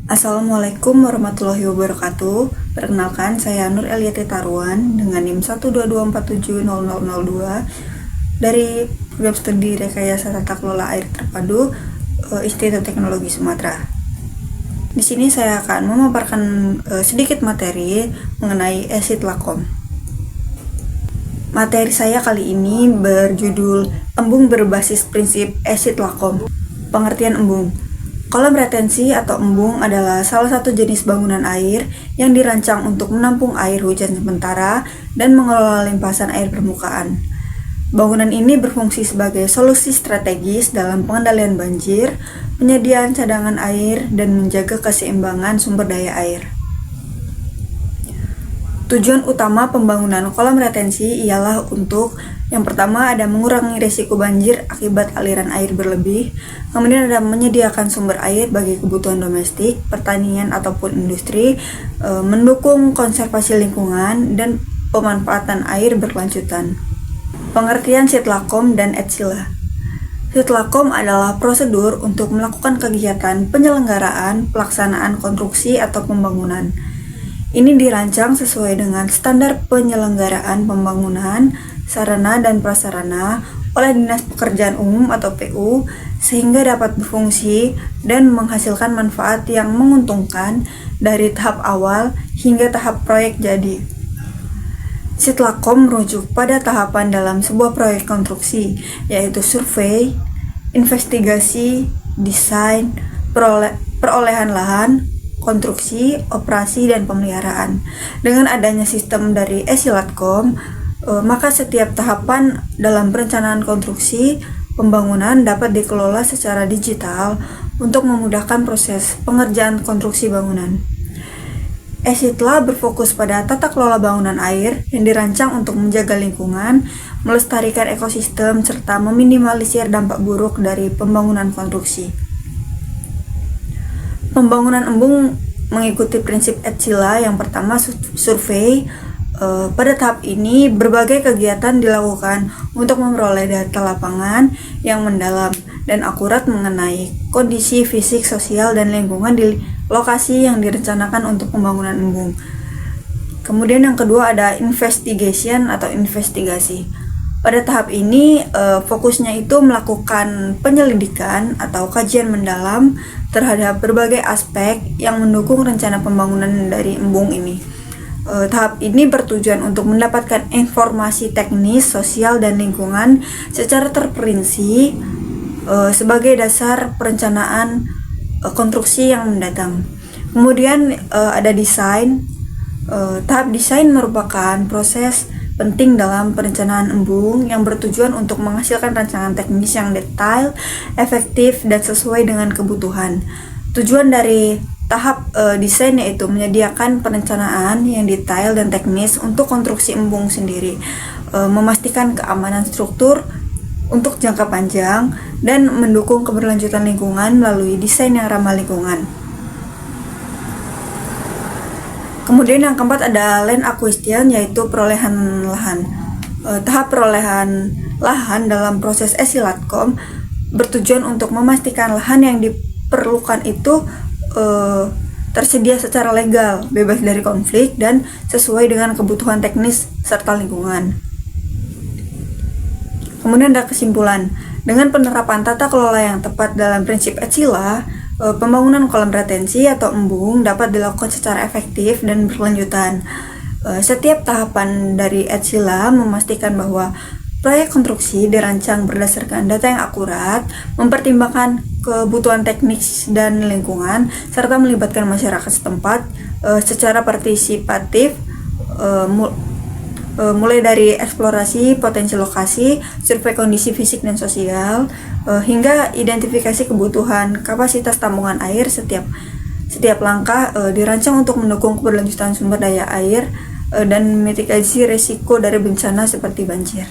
Assalamualaikum warahmatullahi wabarakatuh. Perkenalkan, saya Nur Eliati Taruan dengan NIM 122470002 dari Program Studi Rekayasa Tata Kelola Air Terpadu Institut Teknologi Sumatera. Di sini saya akan memaparkan sedikit materi mengenai Exit Lakom. Materi saya kali ini berjudul Embung berbasis prinsip Exit Lakom. Pengertian embung. Kolam retensi atau embung adalah salah satu jenis bangunan air yang dirancang untuk menampung air hujan sementara dan mengelola limpasan air permukaan. Bangunan ini berfungsi sebagai solusi strategis dalam pengendalian banjir, penyediaan cadangan air, dan menjaga keseimbangan sumber daya air. Tujuan utama pembangunan kolam retensi ialah untuk yang pertama ada mengurangi risiko banjir akibat aliran air berlebih, kemudian ada menyediakan sumber air bagi kebutuhan domestik, pertanian ataupun industri, mendukung konservasi lingkungan dan pemanfaatan air berkelanjutan. Pengertian Sitlakom dan Etsila. Sitlakom adalah prosedur untuk melakukan kegiatan penyelenggaraan, pelaksanaan konstruksi atau pembangunan. Ini dirancang sesuai dengan standar penyelenggaraan pembangunan, sarana dan prasarana oleh Dinas Pekerjaan Umum atau PU sehingga dapat berfungsi dan menghasilkan manfaat yang menguntungkan dari tahap awal hingga tahap proyek jadi. Sitlakom merujuk pada tahapan dalam sebuah proyek konstruksi, yaitu survei, investigasi, desain, perolehan lahan, konstruksi, operasi, dan pemeliharaan. Dengan adanya sistem dari Exit-Lakom, maka setiap tahapan dalam perencanaan konstruksi pembangunan dapat dikelola secara digital untuk memudahkan proses pengerjaan konstruksi bangunan. Exitla berfokus pada tata kelola bangunan air yang dirancang untuk menjaga lingkungan, melestarikan ekosistem, serta meminimalisir dampak buruk dari pembangunan konstruksi. Pembangunan embung mengikuti prinsip Etsila. Yang pertama, survei. Pada tahap ini, berbagai kegiatan dilakukan untuk memperoleh data lapangan yang mendalam dan akurat mengenai kondisi fisik, sosial, dan lingkungan di lokasi yang direncanakan untuk pembangunan embung. Kemudian yang kedua ada investigation atau investigasi. Pada tahap ini, fokusnya itu melakukan penyelidikan atau kajian mendalam terhadap berbagai aspek yang mendukung rencana pembangunan dari embung ini. Tahap ini bertujuan untuk mendapatkan informasi teknis, sosial, dan lingkungan secara terperinci sebagai dasar perencanaan konstruksi yang mendatang. Kemudian ada desain. Tahap desain merupakan proses penting dalam perencanaan embung yang bertujuan untuk menghasilkan rancangan teknis yang detail, efektif, dan sesuai dengan kebutuhan. Tujuan dari tahap desain yaitu menyediakan perencanaan yang detail dan teknis untuk konstruksi embung sendiri, memastikan keamanan struktur untuk jangka panjang, dan mendukung keberlanjutan lingkungan melalui desain yang ramah lingkungan. Kemudian yang keempat ada land acquisition, yaitu perolehan lahan. Tahap perolehan lahan dalam proses Exit-Lakom bertujuan untuk memastikan lahan yang diperlukan itu tersedia secara legal, bebas dari konflik, dan sesuai dengan kebutuhan teknis serta lingkungan. Kemudian ada kesimpulan. Dengan penerapan tata kelola yang tepat dalam prinsip Etsila, pembangunan kolam retensi atau embung dapat dilakukan secara efektif dan berkelanjutan. Setiap tahapan dari Etsila memastikan bahwa proyek konstruksi dirancang berdasarkan data yang akurat, mempertimbangkan kebutuhan teknis dan lingkungan, serta melibatkan masyarakat setempat secara partisipatif, mulai dari eksplorasi potensi lokasi, survei kondisi fisik dan sosial, hingga identifikasi kebutuhan kapasitas tampungan air. Setiap langkah dirancang untuk mendukung keberlanjutan sumber daya air dan mitigasi risiko dari bencana seperti banjir.